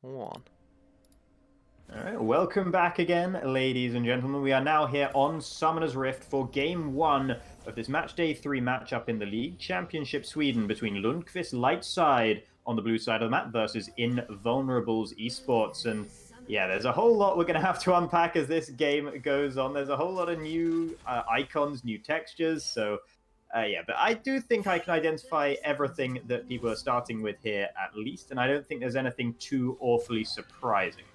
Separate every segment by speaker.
Speaker 1: 1.
Speaker 2: All right, welcome back again, ladies and gentlemen. We are now here on Summoner's Rift for Game 1 of this Match Day 3 matchup in the League Championship Sweden between Lundqvist Lightside on the blue side of the map versus Invulnerables Esports. And yeah, there's a whole lot we're going to have to unpack as this game goes on. There's a whole lot of new icons, new textures, so yeah, but I do think I can identify everything that people are starting with here at least, and I don't think there's anything too awfully surprising there.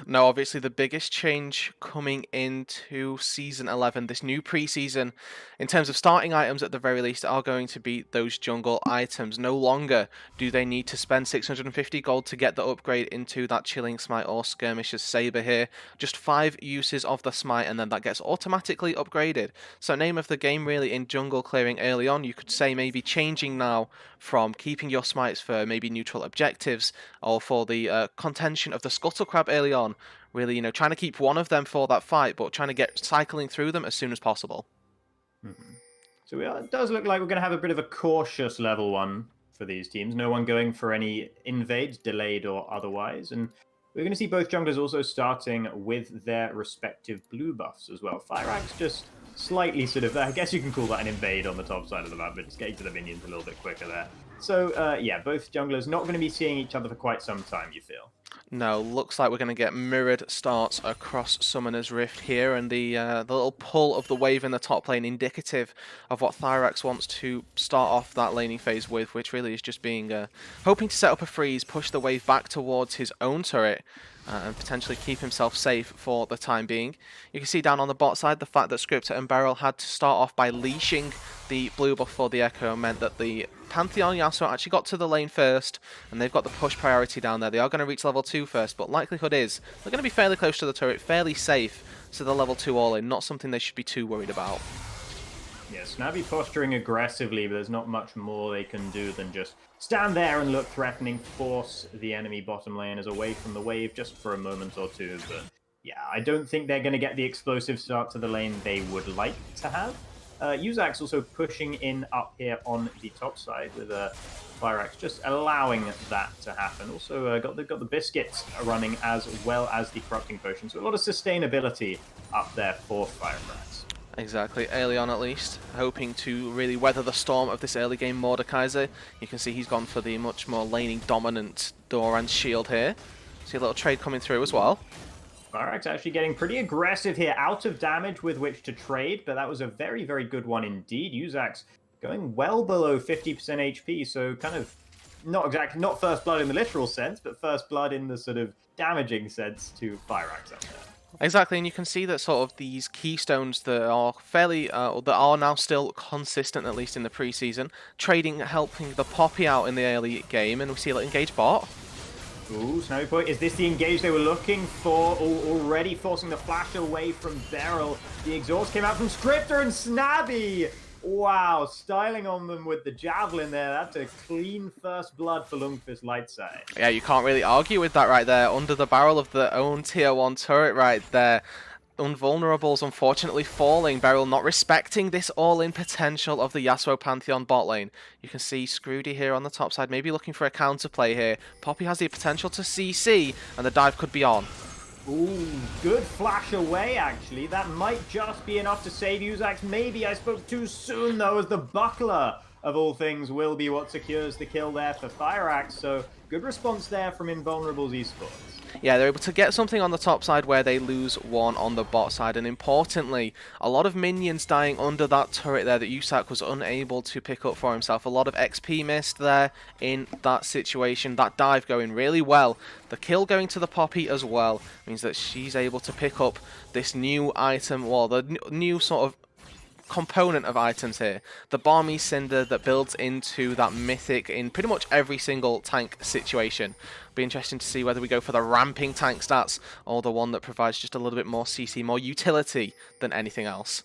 Speaker 1: Now, obviously, the biggest change coming into Season 11, this new preseason, in terms of starting items at the very least, are going to be those jungle items. No longer do they need to spend 650 gold to get the upgrade into that Chilling Smite or Skirmisher's Saber here. Just 5 uses of the Smite, and then that gets automatically upgraded. So name of the game really in jungle clearing early on, you could say maybe changing now from keeping your Smites for maybe neutral objectives or for the contention of the Scuttle Crab early on, really, trying to keep one of them for that fight, but trying to get cycling through them as soon as possible.
Speaker 2: So it does look like we're going to have a bit of a cautious level 1 for these teams. No one going for any invades, delayed or otherwise. And we're going to see both junglers also starting with their respective blue buffs as well. Fireaxe just slightly sort of, I guess you can call that an invade on the top side of the map, but just getting to the minions a little bit quicker there. So yeah, both junglers not going to be seeing each other for quite some time, you feel?
Speaker 1: No, looks like we're going to get mirrored starts across Summoner's Rift here, and the little pull of the wave in the top lane indicative of what Thyrax wants to start off that laning phase with, which really is just being hoping to set up a freeze, push the wave back towards his own turret, and potentially keep himself safe for the time being. You can see down on the bot side the fact that Scriptor and Beryl had to start off by leashing the blue buff for the Echo meant that the Pantheon Yasuo actually got to the lane first, and they've got the push priority down there. They are going to reach level 2 first, but likelihood is they're going to be fairly close to the turret, fairly safe, so the level 2 all-in, not something they should be too worried about.
Speaker 2: Yeah, Snabby posturing aggressively, but there's not much more they can do than just stand there and look threatening, force the enemy bottom laners away from the wave just for a moment or two. But yeah, I don't think they're going to get the explosive start to the lane they would like to have. Uzak's also pushing in up here on the top side with Fireaxe just allowing that to happen. Also got the biscuits running as well as the corrupting potion, so a lot of sustainability up there for Fireaxe.
Speaker 1: Exactly, early on at least, hoping to really weather the storm of this early game Mordekaiser. You can see he's gone for the much more laning dominant Doran's shield here. See a little trade coming through as well.
Speaker 2: Fireaxe actually getting pretty aggressive here, out of damage with which to trade, but that was a very, very good one indeed. Uzak's going well below 50% HP, so kind of not first blood in the literal sense, but first blood in the sort of damaging sense to Fireaxe up there.
Speaker 1: Exactly, and you can see that sort of these keystones that are fairly, that are now still consistent, at least in the preseason, trading, helping the Poppy out in the early game, and we see a little engage bot.
Speaker 2: Ooh, Snowy Point. Is this the engage they were looking for? Already forcing the flash away from Beryl. The exhaust came out from Scriptor and Snabby. Wow, styling on them with the javelin there. That's a clean first blood for Lundqvist Lightside.
Speaker 1: Yeah, you can't really argue with that right there. Under the barrel of their own tier 1 turret right there. Invulnerables unfortunately falling. Beryl not respecting this all-in potential of the Yasuo Pantheon bot lane. You can see Scroody here on the top side, maybe looking for a counterplay here. Poppy has the potential to CC, and the dive could be on.
Speaker 2: Ooh, good flash away, actually. That might just be enough to save Uzak. Maybe I spoke too soon, though, as the buckler, of all things, will be what secures the kill there for Fireaxe. So, good response there from Invulnerables Esports.
Speaker 1: Yeah, they're able to get something on the top side where they lose one on the bot side, and importantly, a lot of minions dying under that turret there that Uzak was unable to pick up for himself. A lot of XP missed there in that situation. That dive going really well. The kill going to the Poppy as well means that she's able to pick up this new item, well, the new sort of component of items here, the Balmy Cinder that builds into that mythic in pretty much every single tank situation. Be interesting to see whether we go for the ramping tank stats or the one that provides just a little bit more CC, more utility than anything else.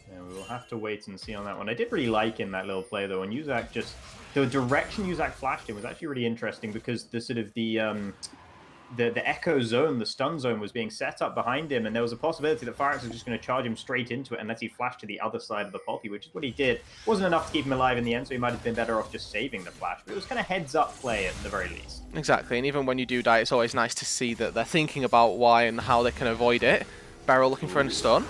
Speaker 2: Yeah, we will have to wait and see on that one. I did really like in that little play though, when Uzak just, the direction Uzak flashed in was actually really interesting, because the sort of the the echo zone, the stun zone was being set up behind him, and there was a possibility that Fyrax was just going to charge him straight into it unless he flashed to the other side of the poppy, which is what he did. Wasn't enough to keep him alive in the end, so he might have been better off just saving the flash, but it was kind of heads-up play at the very least.
Speaker 1: Exactly, and even when you do die, it's always nice to see that they're thinking about why and how they can avoid it. Beryl looking for a stun.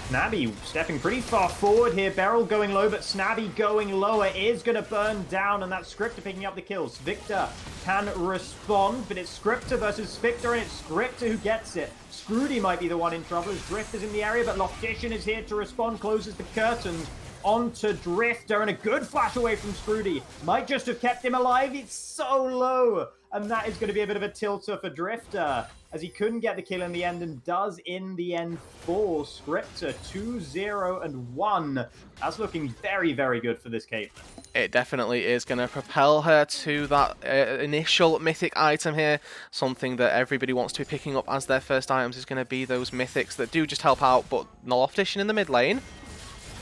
Speaker 2: Snabby stepping pretty far forward here. Beryl going low, but Snabby going lower is going to burn down, and that's Scripter picking up the kills. Victor can respond, but it's Scripter versus Victor, and it's Scripter who gets it. Scroody might be the one in trouble as Drift is in the area, but Loftician is here to respond, closes the curtains onto Drifter, and a good flash away from Scroody. Might just have kept him alive. It's so low, and that is going to be a bit of a tilter for Drifter, as he couldn't get the kill in the end, and does in the end fall. Scripter 2-0-1. That's looking very, very good for this Caitlyn.
Speaker 1: It definitely is going to propel her to that initial mythic item here. Something that everybody wants to be picking up as their first items is going to be those mythics that do just help out, but no Loftician in the mid lane.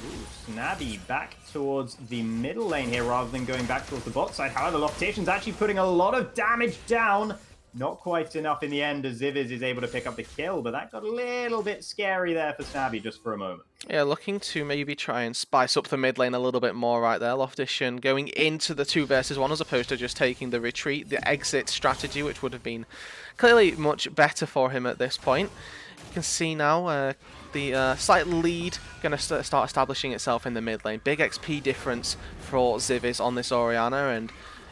Speaker 2: Ooh, Snabby back towards the middle lane here rather than going back towards the bot side. However, Loftician's actually putting a lot of damage down. Not quite enough in the end as Ziviz is able to pick up the kill, but that got a little bit scary there for Snabby just for a moment.
Speaker 1: Yeah, looking to maybe try and spice up the mid lane a little bit more right there. Loftician going into the 2 versus 1 as opposed to just taking the retreat, the exit strategy, which would have been clearly much better for him at this point. You can see now the slight lead going to start establishing itself in the mid lane. Big XP difference for Ziviz on this Orianna, and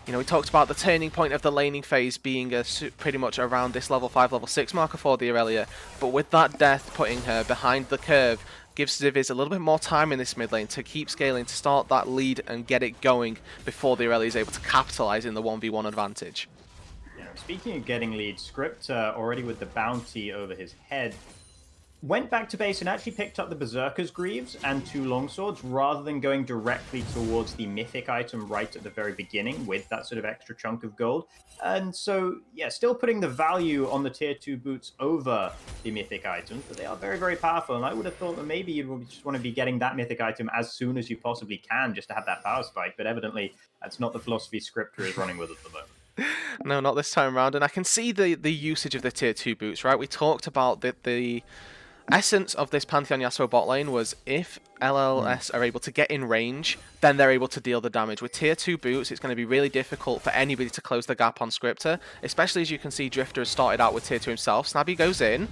Speaker 1: you know, we talked about the turning point of the laning phase being pretty much around this level 5, level 6 marker for the Aurelia, but with that death putting her behind the curve, gives Ziviz a little bit more time in this mid lane to keep scaling, to start that lead and get it going before the Aurelia is able to capitalize in the 1v1 advantage.
Speaker 2: Yeah, speaking of getting lead, Scripter already with the bounty over his head went back to base and actually picked up the Berserker's Greaves and 2 longswords rather than going directly towards the mythic item right at the very beginning with that sort of extra chunk of gold. And so, yeah, still putting the value on the tier 2 boots over the mythic items, but they are very, very powerful. And I would have thought that maybe you just want to be getting that mythic item as soon as you possibly can just to have that power spike, but evidently that's not the philosophy Scripter is running with at the moment.
Speaker 1: No, not this time around, and I can see the usage of the tier 2 boots, right? We talked about the essence of this Pantheon Yasuo bot lane was if LLS are able to get in range, then they're able to deal the damage. With tier 2 boots, it's going to be really difficult for anybody to close the gap on Scripter, especially as you can see Drifter has started out with tier 2 himself. Snabby goes in.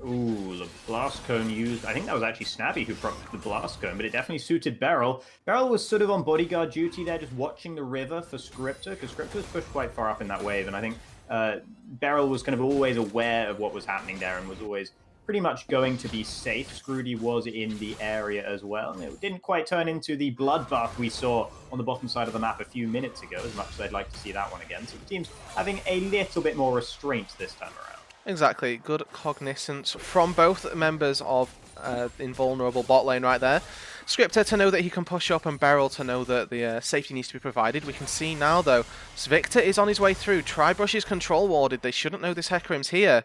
Speaker 2: Ooh, the Blast Cone used. I think that was actually Snabby who procced the Blast Cone, but it definitely suited Beryl. Beryl was sort of on bodyguard duty there, just watching the river for Scripter, because Scripter was pushed quite far up in that wave, and I think Beryl was kind of always aware of what was happening there and was always pretty much going to be safe. Scroody was in the area as well, and it didn't quite turn into the bloodbath we saw on the bottom side of the map a few minutes ago, as much as I'd like to see that one again. So the team's having a little bit more restraint this time around.
Speaker 1: Exactly, good cognizance from both members of Invulnerable bot lane right there. Scripter to know that he can push up, and Beryl to know that the safety needs to be provided. We can see now, though, Victor is on his way through. Tribrush is control warded. They shouldn't know this Hecarim's here.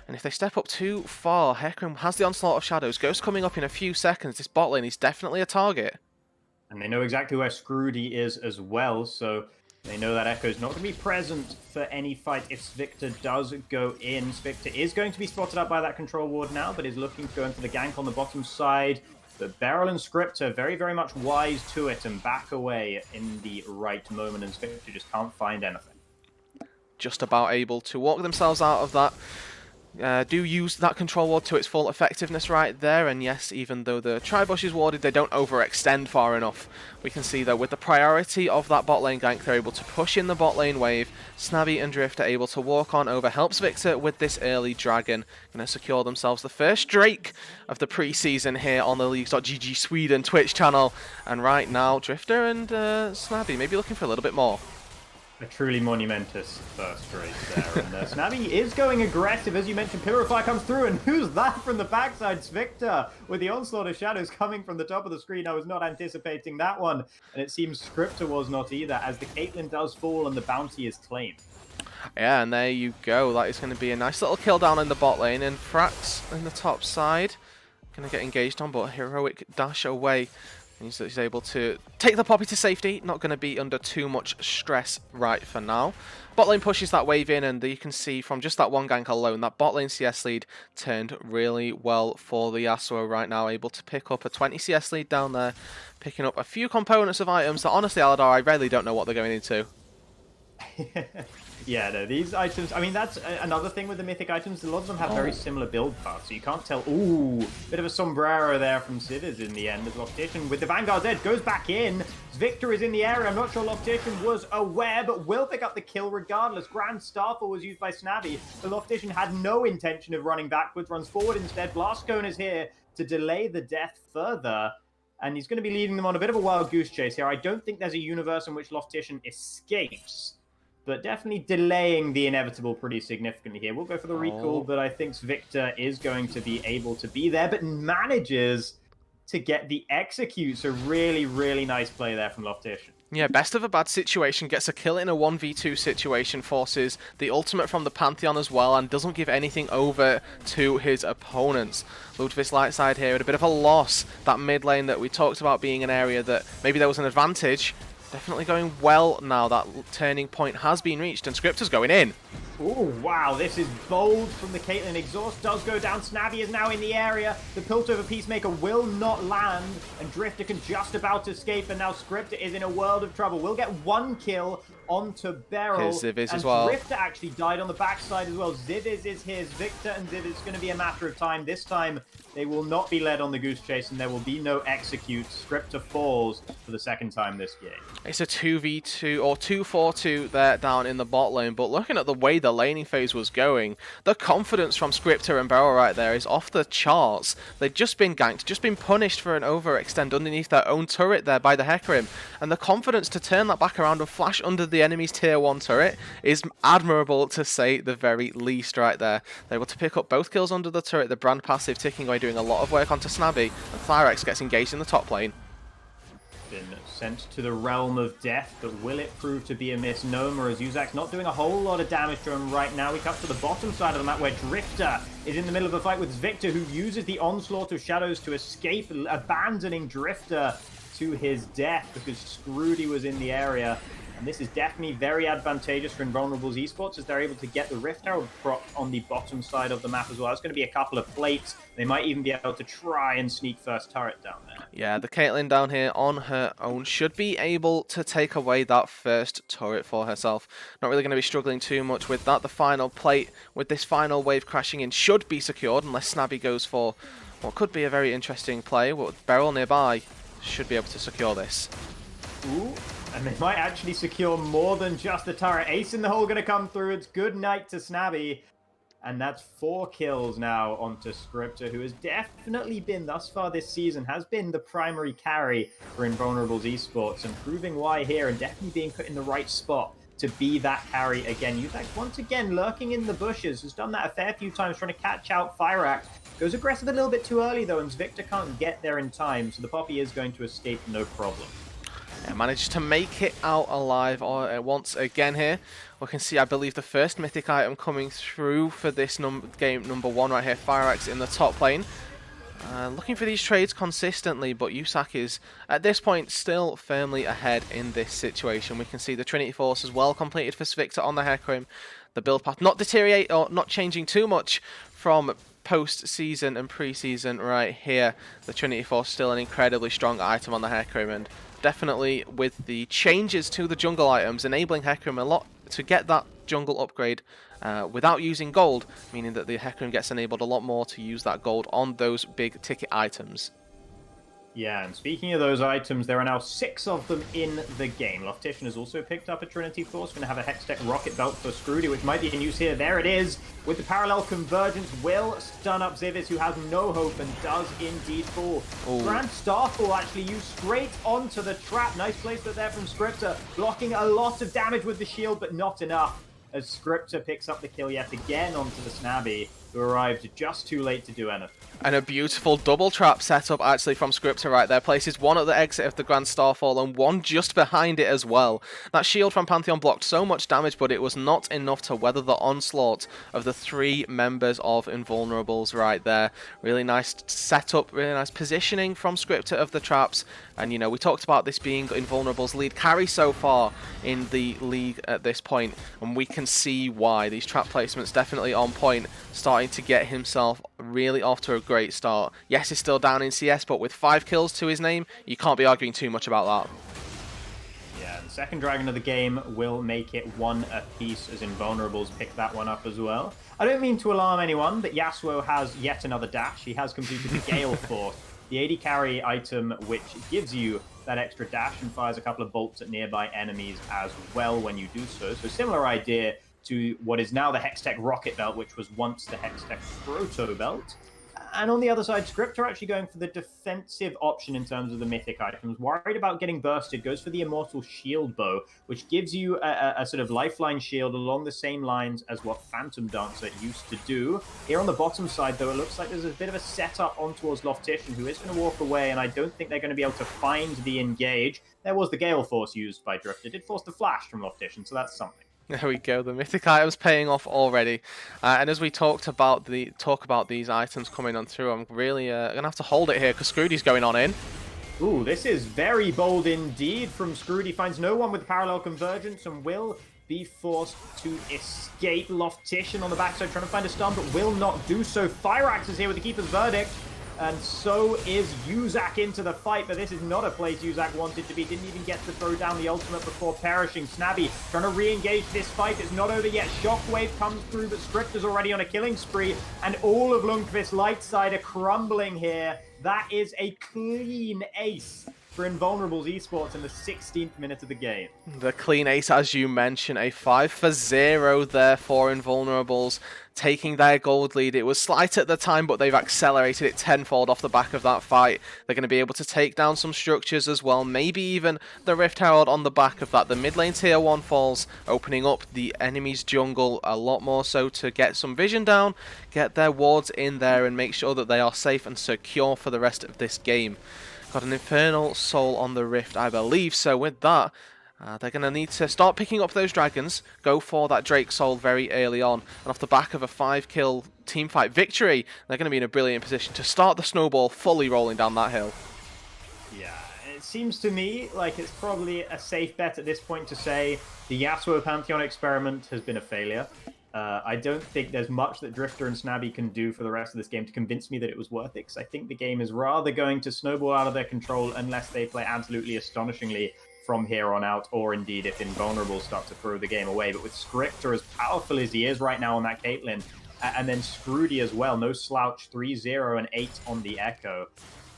Speaker 1: And if they step up too far, Hecarim has the Onslaught of Shadows. Ghost coming up in a few seconds. This bot lane is definitely a target.
Speaker 2: And they know exactly where Scroody is as well, so they know that Echo's not going to be present for any fight if Victor does go in. Victor is going to be spotted up by that control ward now, but is looking to go in for the gank on the bottom side. But Beryl and Scripter very, very much wise to it and back away in the right moment, and Victor just can't find anything.
Speaker 1: Just about able to walk themselves out of that. Do use that control ward to its full effectiveness right there, and yes, even though the Tribush is warded, they don't overextend far enough. We can see that with the priority of that bot lane gank, they're able to push in the bot lane wave. Snabby and Drift are able to walk on over, helps Victor with this early dragon. Going to secure themselves the first Drake of the pre-season here on the LeaguesGG Sweden Twitch channel. And right now, Drifter and Snabby maybe looking for a little bit more.
Speaker 2: A truly monumentous first race there, and Snabby is going aggressive, as you mentioned. Pillar of Fire comes through, and who's that from the backside? It's Victor with the Onslaught of Shadows coming from the top of the screen. I was not anticipating that one, and it seems Scripter was not either, as the Caitlyn does fall and the bounty is claimed.
Speaker 1: Yeah, and there you go. That is going to be a nice little kill down in the bot lane, and Frax in the top side. Going to get engaged on, but heroic dash away He's able to take the Poppy to safety, not going to be under too much stress right for now. Bot lane pushes that wave in, and you can see from just that one gank alone, that bot lane CS lead turned really well for the Yasuo right now, able to pick up a 20 CS lead down there, picking up a few components of items that honestly, Aladar, I really don't know what they're going into.
Speaker 2: Yeah, no, these items, I mean, that's another thing with the mythic items. A lot of them have very similar build paths, so you can't tell. Ooh, bit of a sombrero there from Civviz in the end as Loctician with the Vanguard's Edge goes back in. Victor is in the area. I'm not sure Loctician was aware, but will pick up the kill regardless. Grand Starfall was used by Snabby. The Loctician had no intention of running backwards, runs forward instead. Blast Cone is here to delay the death further. And he's going to be leading them on a bit of a wild goose chase here. I don't think there's a universe in which Loctician escapes, but definitely delaying the inevitable pretty significantly here. We'll go for the recall, but I think Victor is going to be able to be there, but manages to get the execute. So really, really nice play there from Loctician.
Speaker 1: Yeah, best of a bad situation, gets a kill in a 1v2 situation, forces the ultimate from the Pantheon as well, and doesn't give anything over to his opponents. Lundqvist Lightside here at a bit of a loss. That mid lane that we talked about being an area that maybe there was an advantage, definitely going well now. That turning point has been reached, and Scripter's going in.
Speaker 2: Oh, wow, this is bold from the Caitlyn. Exhaust does go down. Snabby is now in the area. The Piltover Peacemaker will not land, and Drifter can just about escape, and now Scripter is in a world of trouble. We'll get one kill onto Beryl.
Speaker 1: Here's Ziviz
Speaker 2: and
Speaker 1: as well.
Speaker 2: Drifter actually died on the backside as well. Ziviz is his. Victor and Ziviz, it's going to be a matter of time. This time, they will not be led on the goose chase, and there will be no execute. Scripter falls for the second time this game.
Speaker 1: It's a 2v2 or 2-4-2 there down in the bot lane, but looking at the way the laning phase was going, the confidence from Scripter and Beryl right there is off the charts. They'd just been ganked, just been punished for an overextend underneath their own turret there by the Hecarim, and the confidence to turn that back around and flash under the enemy's tier 1 turret is admirable, to say the very least right there. They're able to pick up both kills under the turret, the brand passive ticking away, doing a lot of work onto Snabby, and Thyrex gets engaged in the top lane.
Speaker 2: Been sent to the realm of death, but will it prove to be a misnomer as Yuzak's not doing a whole lot of damage to him right now. We cut to the bottom side of the map where Drifter is in the middle of a fight with Victor, who uses the onslaught of shadows to escape, abandoning Drifter to his death because Scroody was in the area. And this is definitely very advantageous for Invulnerables Esports as they're able to get the Rift Herald propped on the bottom side of the map as well. It's going to be a couple of plates. They might even be able to try and sneak first turret down there.
Speaker 1: Yeah, the Caitlyn down here on her own should be able to take away that first turret for herself. Not really going to be struggling too much with that. The final plate with this final wave crashing in should be secured unless Snabby goes for what could be a very interesting play. With Beryl nearby, should be able to secure this.
Speaker 2: Ooh. And they might actually secure more than just the turret. Ace in the hole going to come through. It's good night to Snabby. And that's 4 kills now onto Scripter, who has definitely been, thus far this season, has been the primary carry for Invulnerables Esports, and proving why here, and definitely being put in the right spot to be that carry again. Yuzak, once again, lurking in the bushes, has done that a fair few times, trying to catch out Fyrakk. Goes aggressive a little bit too early, though, and Victor can't get there in time, so the Poppy is going to escape no problem.
Speaker 1: Managed to make it out alive once again here. We can see, I believe, the first mythic item coming through for this game number 1 right here. Fyrakk in the top lane. Looking for these trades consistently, but Yuzak is, at this point, still firmly ahead in this situation. We can see the Trinity Force as well completed for Victor on the Hecarim. The build path not deteriorate or not changing too much from post-season and pre-season right here. The Trinity Force still an incredibly strong item on the Hecarim, and definitely with the changes to the jungle items, enabling Hecarim a lot to get that jungle upgrade without using gold, meaning that the Hecarim gets enabled a lot more to use that gold on those big ticket items.
Speaker 2: Yeah, and speaking of those items, there are now 6 of them in the game. Loctician has also picked up a Trinity Force, going to have a Hextech Rocket Belt for Scroody, which might be in use here. There it is, with the Parallel Convergence, will stun up Ziviz, who has no hope and does indeed fall.
Speaker 1: Ooh.
Speaker 2: Grand Starfall actually used straight onto the trap. Nice placement there from Scripter, blocking a lot of damage with the shield, but not enough, as Scripter picks up the kill yet again onto the Snabby. who arrived just too late to do anything.
Speaker 1: And a beautiful double trap setup actually from Scripter right there. Places one at the exit of the Grand Starfall and one just behind it as well. That shield from Pantheon blocked so much damage, but it was not enough to weather the onslaught of the 3 members of Invulnerables right there. Really nice setup, really nice positioning from Scripter of the traps. And, you know, we talked about this being Invulnerables' lead carry so far in the league at this point, and we can see why. These trap placements definitely on point, starting to get himself really off to a great start. Yes, he's still down in CS, but with 5 kills to his name, you can't be arguing too much about that.
Speaker 2: Yeah, the second dragon of the game will make it 1 apiece as Invulnerables pick that one up as well. I don't mean to alarm anyone, but Yasuo has yet another dash. He has completed the Gale Force, the AD carry item, which gives you that extra dash and fires a couple of bolts at nearby enemies as well when you do so. So similar idea to what is now the Hextech Rocket Belt, which was once the Hextech Proto Belt. And on the other side, Script are actually going for the defensive option in terms of the mythic items. Worried about getting bursted, goes for the Immortal Shield Bow, which gives you a sort of lifeline shield along the same lines as what Phantom Dancer used to do. Here on the bottom side, though, it looks like there's a bit of a setup on towards Loftition, who is going to walk away, and I don't think they're going to be able to find the engage. There was the Gale Force used by Drift. It did force the flash from Loftition, so that's something.
Speaker 1: There we go, the mythic items paying off already. And as we talk about these items coming on through, I'm really gonna have to hold it here because Scroody's going on in.
Speaker 2: Ooh, this is very bold indeed from Scroody. Finds no one with parallel convergence and will be forced to escape. Loftition on the backside trying to find a stun, but will not do so. Thyrax is here with the Keeper's Verdict. And so is Uzak into the fight, but this is not a place Uzak wanted to be. Didn't even get to throw down the ultimate before perishing. Snabby trying to re-engage this fight. It's not over yet. Shockwave comes through, but Script is already on a killing spree. And all of Lundqvist Lightside are crumbling here. That is a clean ace for Invulnerables Esports in the 16th minute of the game.
Speaker 1: The clean ace, as you mentioned, a 5-0 there for Invulnerables, taking their gold lead. It was slight at the time, but they've accelerated it tenfold off the back of that fight. They're going to be able to take down some structures as well, maybe even the Rift Herald on the back of that. The mid lane tier 1 falls, opening up the enemy's jungle a lot more so to get some vision down, get their wards in there and make sure that they are safe and secure for the rest of this game. Got an Infernal Soul on the Rift, I believe, so with that, they're going to need to start picking up those dragons, go for that Drake Soul very early on, and off the back of a 5-kill teamfight victory, they're going to be in a brilliant position to start the snowball fully rolling down that hill.
Speaker 2: Yeah, it seems to me like it's probably a safe bet at this point to say the Yasuo Pantheon experiment has been a failure. I don't think there's much that Drifter and Snabby can do for the rest of this game to convince me that it was worth it, because I think the game is rather going to snowball out of their control unless they play absolutely astonishingly from here on out, or indeed if Invulnerables start to throw the game away. But with Scripter as powerful as he is right now on that Caitlyn, and then Scroody as well, no slouch, 3-0 and 8 on the Echo.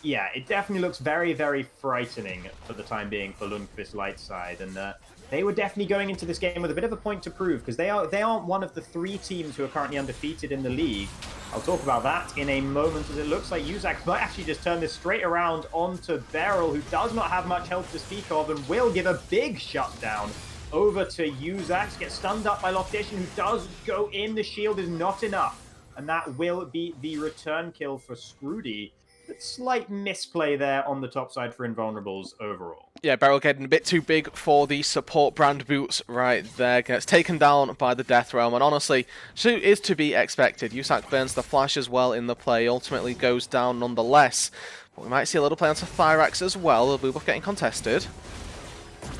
Speaker 2: Yeah, it definitely looks very, very frightening for the time being for Lundqvist Lightside, and they were definitely going into this game with a bit of a point to prove, because they aren't one of the 3 teams who are currently undefeated in the league. I'll talk about that in a moment, as it looks like Uzak might actually just turn this straight around onto Beryl, who does not have much health to speak of, and will give a big shutdown over to Uzak. Gets stunned up by Loftition, who does go in. The shield is not enough, and that will be the return kill for Scroody. But slight misplay there on the top side for Invulnerables overall.
Speaker 1: Yeah, Beryl getting a bit too big for the support brand boots right there. Gets taken down by the Death Realm, and honestly, so is to be expected. Usak burns the flash as well in the play, ultimately goes down nonetheless. But we might see a little play onto Thyrax as well. The buff getting contested.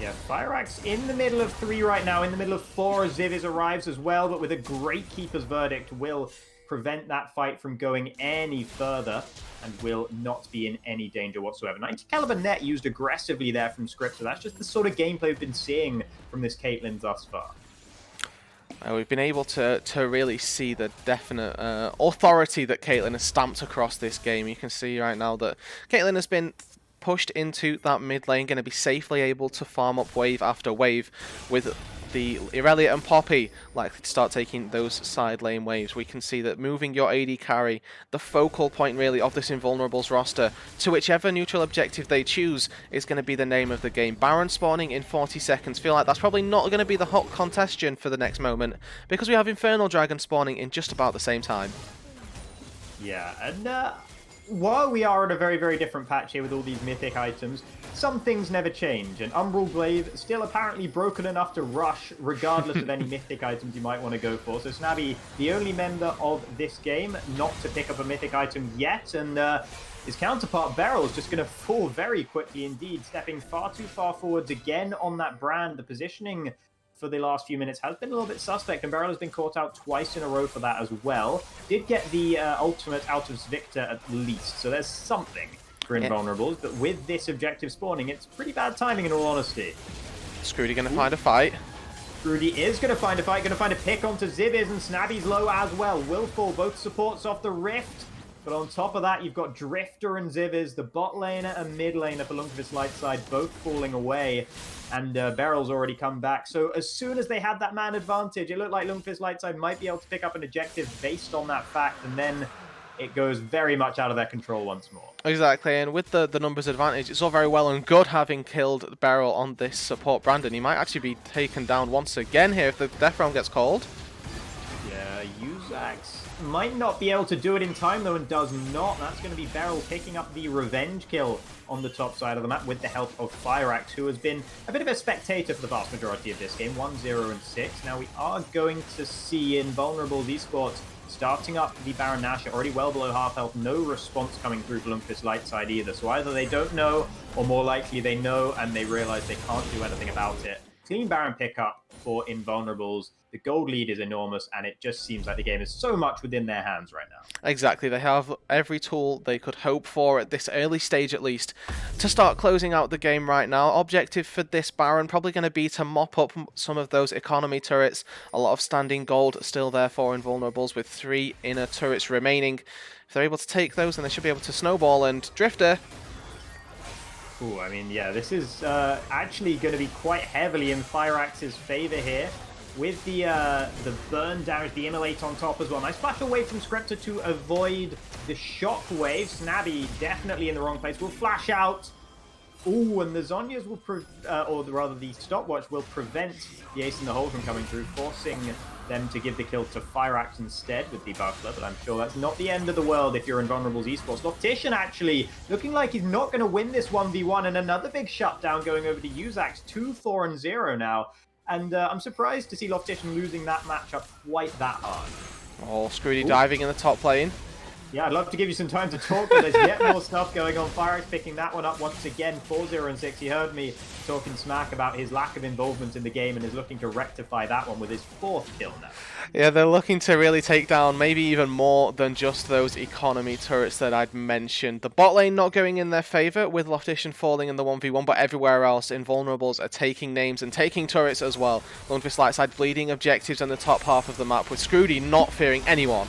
Speaker 2: Yeah, Thyrax in the middle of 3 right now, in the middle of 4. Ziviz arrives as well, but with a great Keeper's Verdict will prevent that fight from going any further and will not be in any danger whatsoever. 90 caliber net used aggressively there from Script, so that's just the sort of gameplay we've been seeing from this Caitlyn thus far.
Speaker 1: We've been able to really see the definite authority that Caitlyn has stamped across this game. You can see right now that Caitlyn has been pushed into that mid lane, going to be safely able to farm up wave after wave, with the Irelia and Poppy likely to start taking those side lane waves. We can see that moving your AD carry, the focal point really of this Invulnerables roster, to whichever neutral objective they choose, is going to be the name of the game. Baron spawning in 40 seconds. Feel like that's probably not going to be the hot contestion for the next moment, because we have Infernal Dragon spawning in just about the same time.
Speaker 2: Yeah, and while we are at a very, very different patch here with all these mythic items, some things never change, and Umbral Glaive still apparently broken enough to rush, regardless of any mythic items you might want to go for. So Snabby, the only member of this game not to pick up a mythic item yet, and his counterpart Beryl is just going to fall very quickly indeed, stepping far too far forwards again on that brand. The positioning for the last few minutes has been a little bit suspect, and Beryl has been caught out twice in a row for that as well. Did get the ultimate out of Victor at least, so there's something for Invulnerables, but with this objective spawning, it's pretty bad timing in all honesty.
Speaker 1: Scrooty going to find a fight.
Speaker 2: Scrooty is going to find a fight, going to find a pick onto Ziviz, and Snabby's low as well. Will fall, both supports off the Rift. But on top of that, you've got Drifter and Ziviz, the bot laner and mid laner for Lundqvist Lightside, both falling away. And Beryl's already come back. So as soon as they had that man advantage, it looked like Lundqvist Lightside might be able to pick up an objective based on that fact. And then it goes very much out of their control once more.
Speaker 1: Exactly, and with the numbers advantage, it's all very well and good having killed Beryl on this support Brandon. He might actually be taken down once again here if the Death Realm gets called.
Speaker 2: Yeah, Uzax might not be able to do it in time, though, and does not. That's going to be Beryl picking up the revenge kill on the top side of the map with the help of Fireaxe, who has been a bit of a spectator for the vast majority of this game, 1-0 and 6. Now, we are going to see Invulnerables Esports starting up the Baron Nashor, already well below half health. No response coming through for Lundqvist Lightside either. So either they don't know, or more likely they know and they realize they can't do anything about it. Clean Baron pickup for Invulnerables. The gold lead is enormous, and it just seems like the game is so much within their hands right now.
Speaker 1: Exactly, they have every tool they could hope for at this early stage at least to start closing out the game right now. Objective for this Baron probably going to be to mop up some of those economy turrets. A lot of standing gold still there for Invulnerables with 3 inner turrets remaining. If they're able to take those, then they should be able to snowball, and Drifter...
Speaker 2: Ooh, I mean, yeah, this is actually going to be quite heavily in Fireaxe's favor here. With the burn damage, the immolate on top as well. Nice flash away from Scriptor to avoid the shockwave. Snabby definitely in the wrong place. Will flash out. Ooh, and the Zhonya's will, or rather the stopwatch will prevent the ace in the hole from coming through, forcing them to give the kill to Fireaxe instead with the buffler, but I'm sure that's not the end of the world if you're Invulnerables Esports. Loftician actually looking like he's not going to win this 1v1, and another big shutdown going over to Uzax, 2-4-0 now. And I'm surprised to see Loftician losing that matchup quite that hard.
Speaker 1: Oh, Scrooty diving in the top lane.
Speaker 2: Yeah, I'd love to give you some time to talk, but there's yet more stuff going on. Fireaxe picking that one up once again, 4-0 and 6. He heard me talking smack about his lack of involvement in the game and is looking to rectify that one with his 4th kill now.
Speaker 1: Yeah, they're looking to really take down maybe even more than just those economy turrets that I'd mentioned. The bot lane not going in their favour with Loftician falling in the 1v1, but everywhere else, Invulnerables are taking names and taking turrets as well. Lundqvist Lightside bleeding objectives on the top half of the map with Scrooty not fearing anyone.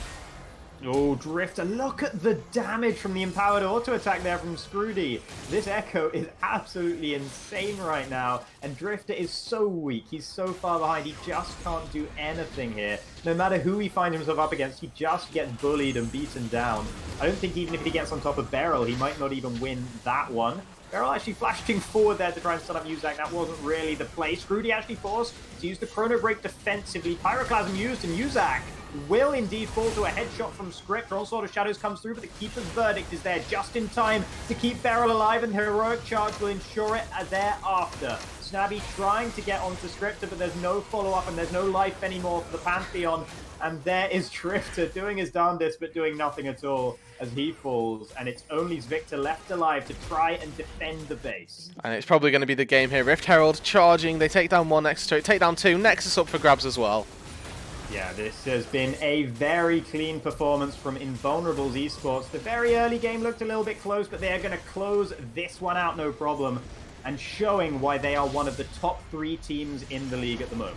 Speaker 2: Oh, Drifter, look at the damage from the empowered auto attack there from Scrooty. This Echo is absolutely insane right now, and Drifter is so weak. He's so far behind, he just can't do anything here. No matter who he finds himself up against, he just gets bullied and beaten down. I don't think even if he gets on top of Beryl, he might not even win that one. Beryl actually flashing forward there to try and stun up Uzax. That wasn't really the play. Scrooty actually forced to use the Chrono Break defensively. Pyroclasm used, and Uzax will indeed fall to a headshot from Script. All Sword of Shadows comes through, but the Keeper's Verdict is there just in time to keep Beryl alive, and the Heroic Charge will ensure it thereafter. Snabby trying to get onto Scriptor, but there's no follow-up and there's no life anymore for the Pantheon. And there is Drifter doing his darndest, but doing nothing at all as he falls. And it's only Victor left alive to try and defend the base.
Speaker 1: And it's probably going to be the game here. Rift Herald charging. They take down one Nexus turret, take down 2. Nexus up for grabs as well.
Speaker 2: Yeah, this has been a very clean performance from Invulnerables Esports. The very early game looked a little bit close, but they are going to close this one out no problem, and showing why they are one of the top 3 teams in the league at the moment.